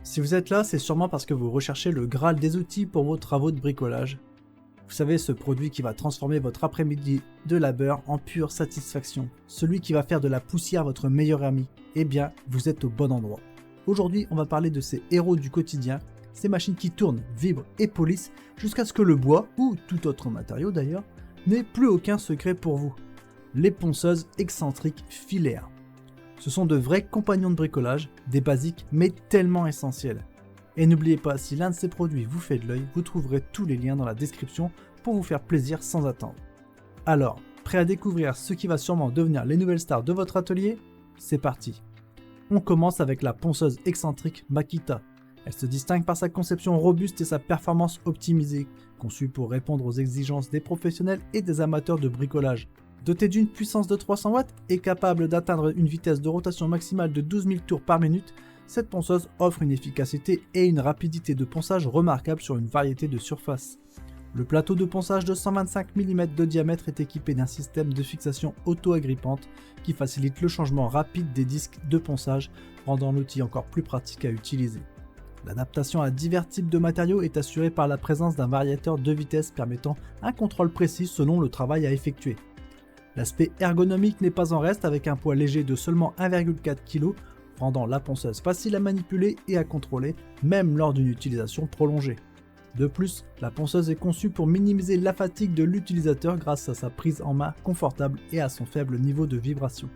Si vous êtes là, c'est sûrement parce que vous recherchez le Graal des outils pour vos travaux de bricolage. Vous savez, ce produit qui va transformer votre après-midi de labeur en pure satisfaction. Celui qui va faire de la poussière votre meilleur ami. Eh bien, vous êtes au bon endroit. Aujourd'hui, on va parler de ces héros du quotidien, ces machines qui tournent, vibrent et polissent jusqu'à ce que le bois, ou tout autre matériau d'ailleurs, n'ait plus aucun secret pour vous. Les ponceuses excentriques filaires. Ce sont de vrais compagnons de bricolage, des basiques mais tellement essentiels. Et n'oubliez pas, si l'un de ces produits vous fait de l'œil, vous trouverez tous les liens dans la description pour vous faire plaisir sans attendre. Alors, prêt à découvrir ce qui va sûrement devenir les nouvelles stars de votre atelier? C'est parti. On commence avec la ponceuse excentrique Makita. Elle se distingue par sa conception robuste et sa performance optimisée, conçue pour répondre aux exigences des professionnels et des amateurs de bricolage. Dotée d'une puissance de 300 watts et capable d'atteindre une vitesse de rotation maximale de 12 000 tours par minute, cette ponceuse offre une efficacité et une rapidité de ponçage remarquables sur une variété de surfaces. Le plateau de ponçage de 125 mm de diamètre est équipé d'un système de fixation auto-agrippante qui facilite le changement rapide des disques de ponçage, rendant l'outil encore plus pratique à utiliser. L'adaptation à divers types de matériaux est assurée par la présence d'un variateur de vitesse permettant un contrôle précis selon le travail à effectuer. L'aspect ergonomique n'est pas en reste avec un poids léger de seulement 1,4 kg, rendant la ponceuse facile à manipuler et à contrôler, même lors d'une utilisation prolongée. De plus, la ponceuse est conçue pour minimiser la fatigue de l'utilisateur grâce à sa prise en main confortable et à son faible niveau de vibration.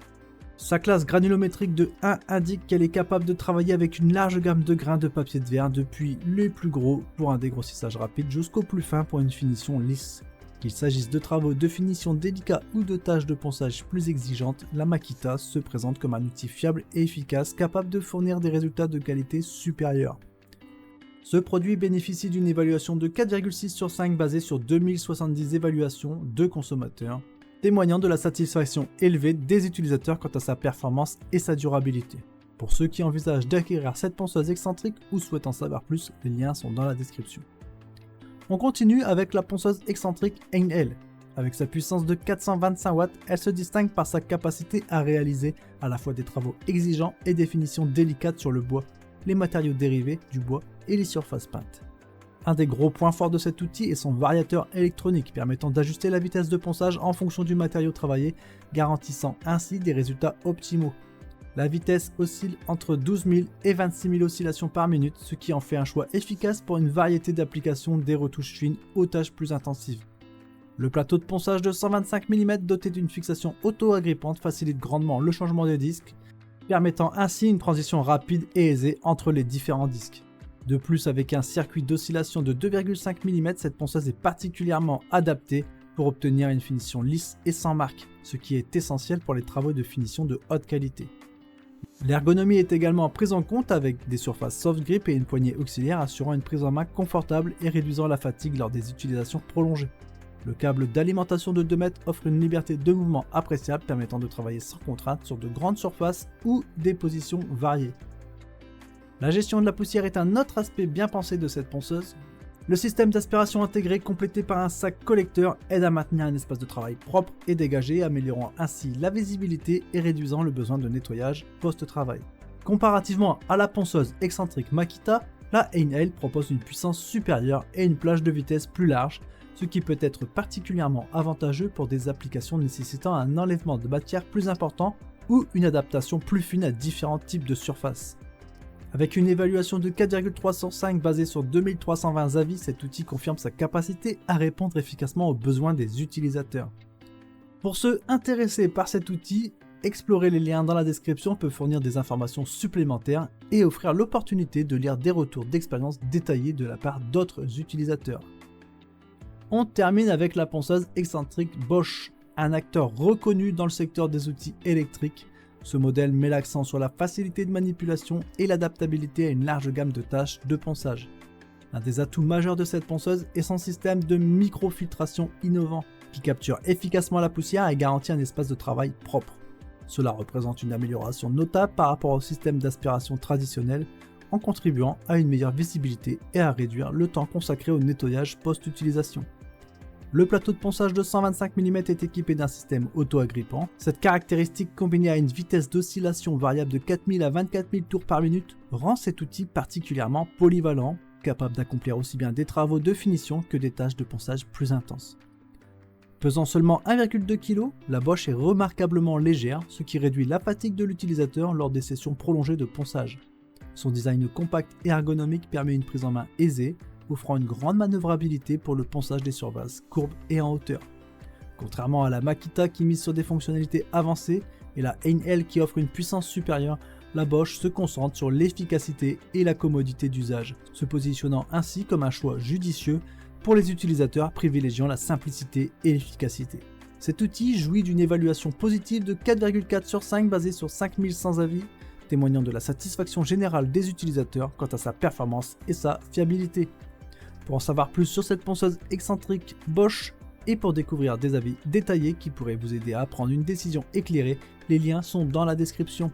Sa classe granulométrique de 1 indique qu'elle est capable de travailler avec une large gamme de grains de papier de verre, depuis les plus gros pour un dégrossissage rapide jusqu'au plus fin pour une finition lisse. Qu'il s'agisse de travaux de finition délicats ou de tâches de ponçage plus exigeantes, la Makita se présente comme un outil fiable et efficace capable de fournir des résultats de qualité supérieure. Ce produit bénéficie d'une évaluation de 4,6 sur 5 basée sur 2070 évaluations de consommateurs, témoignant de la satisfaction élevée des utilisateurs quant à sa performance et sa durabilité. Pour ceux qui envisagent d'acquérir cette ponceuse excentrique ou souhaitent en savoir plus, les liens sont dans la description. On continue avec la ponceuse excentrique Einhell. Avec sa puissance de 425 watts, elle se distingue par sa capacité à réaliser à la fois des travaux exigeants et des finitions délicates sur le bois, les matériaux dérivés du bois et les surfaces peintes. Un des gros points forts de cet outil est son variateur électronique permettant d'ajuster la vitesse de ponçage en fonction du matériau travaillé, garantissant ainsi des résultats optimaux. La vitesse oscille entre 12 000 et 26 000 oscillations par minute, ce qui en fait un choix efficace pour une variété d'applications des retouches fines aux tâches plus intensives. Le plateau de ponçage de 125 mm doté d'une fixation auto-agrippante facilite grandement le changement des disques, permettant ainsi une transition rapide et aisée entre les différents disques. De plus, avec un circuit d'oscillation de 2,5 mm, cette ponceuse est particulièrement adaptée pour obtenir une finition lisse et sans marque, ce qui est essentiel pour les travaux de finition de haute qualité. L'ergonomie est également prise en compte avec des surfaces soft grip et une poignée auxiliaire assurant une prise en main confortable et réduisant la fatigue lors des utilisations prolongées. Le câble d'alimentation de 2 mètres offre une liberté de mouvement appréciable permettant de travailler sans contrainte sur de grandes surfaces ou des positions variées. La gestion de la poussière est un autre aspect bien pensé de cette ponceuse. Le système d'aspiration intégré complété par un sac collecteur aide à maintenir un espace de travail propre et dégagé, améliorant ainsi la visibilité et réduisant le besoin de nettoyage post-travail. Comparativement à la ponceuse excentrique Makita, la Einhell propose une puissance supérieure et une plage de vitesse plus large, ce qui peut être particulièrement avantageux pour des applications nécessitant un enlèvement de matière plus important ou une adaptation plus fine à différents types de surfaces. Avec une évaluation de 4,3 sur 5 basée sur 2320 avis, cet outil confirme sa capacité à répondre efficacement aux besoins des utilisateurs. Pour ceux intéressés par cet outil, explorer les liens dans la description peut fournir des informations supplémentaires et offrir l'opportunité de lire des retours d'expérience détaillés de la part d'autres utilisateurs. On termine avec la ponceuse excentrique Bosch, un acteur reconnu dans le secteur des outils électriques. Ce modèle met l'accent sur la facilité de manipulation et l'adaptabilité à une large gamme de tâches de ponçage. L'un des atouts majeurs de cette ponceuse est son système de microfiltration innovant, qui capture efficacement la poussière et garantit un espace de travail propre. Cela représente une amélioration notable par rapport au système d'aspiration traditionnel, en contribuant à une meilleure visibilité et à réduire le temps consacré au nettoyage post-utilisation. Le plateau de ponçage de 125 mm est équipé d'un système auto-agrippant. Cette caractéristique combinée à une vitesse d'oscillation variable de 4000 à 24 000 tours par minute rend cet outil particulièrement polyvalent, capable d'accomplir aussi bien des travaux de finition que des tâches de ponçage plus intenses. Pesant seulement 1,2 kg, la Bosch est remarquablement légère, ce qui réduit la fatigue de l'utilisateur lors des sessions prolongées de ponçage. Son design compact et ergonomique permet une prise en main aisée, offrant une grande manœuvrabilité pour le ponçage des surfaces courbes et en hauteur. Contrairement à la Makita qui mise sur des fonctionnalités avancées et la Einhell qui offre une puissance supérieure, la Bosch se concentre sur l'efficacité et la commodité d'usage, se positionnant ainsi comme un choix judicieux pour les utilisateurs privilégiant la simplicité et l'efficacité. Cet outil jouit d'une évaluation positive de 4,4 sur 5 basée sur 5100 avis, témoignant de la satisfaction générale des utilisateurs quant à sa performance et sa fiabilité. Pour en savoir plus sur cette ponceuse excentrique Bosch et pour découvrir des avis détaillés qui pourraient vous aider à prendre une décision éclairée, les liens sont dans la description.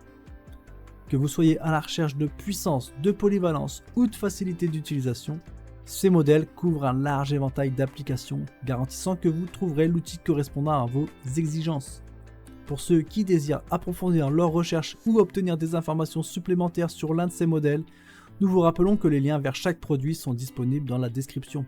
Que vous soyez à la recherche de puissance, de polyvalence ou de facilité d'utilisation, ces modèles couvrent un large éventail d'applications, garantissant que vous trouverez l'outil correspondant à vos exigences. Pour ceux qui désirent approfondir leurs recherches ou obtenir des informations supplémentaires sur l'un de ces modèles, nous vous rappelons que les liens vers chaque produit sont disponibles dans la description.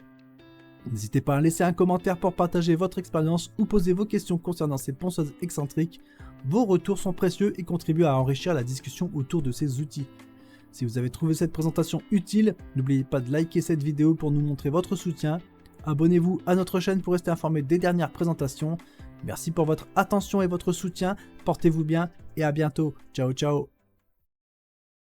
N'hésitez pas à laisser un commentaire pour partager votre expérience ou poser vos questions concernant ces ponceuses excentriques. Vos retours sont précieux et contribuent à enrichir la discussion autour de ces outils. Si vous avez trouvé cette présentation utile, n'oubliez pas de liker cette vidéo pour nous montrer votre soutien. Abonnez-vous à notre chaîne pour rester informé des dernières présentations. Merci pour votre attention et votre soutien. Portez-vous bien et à bientôt. Ciao ciao.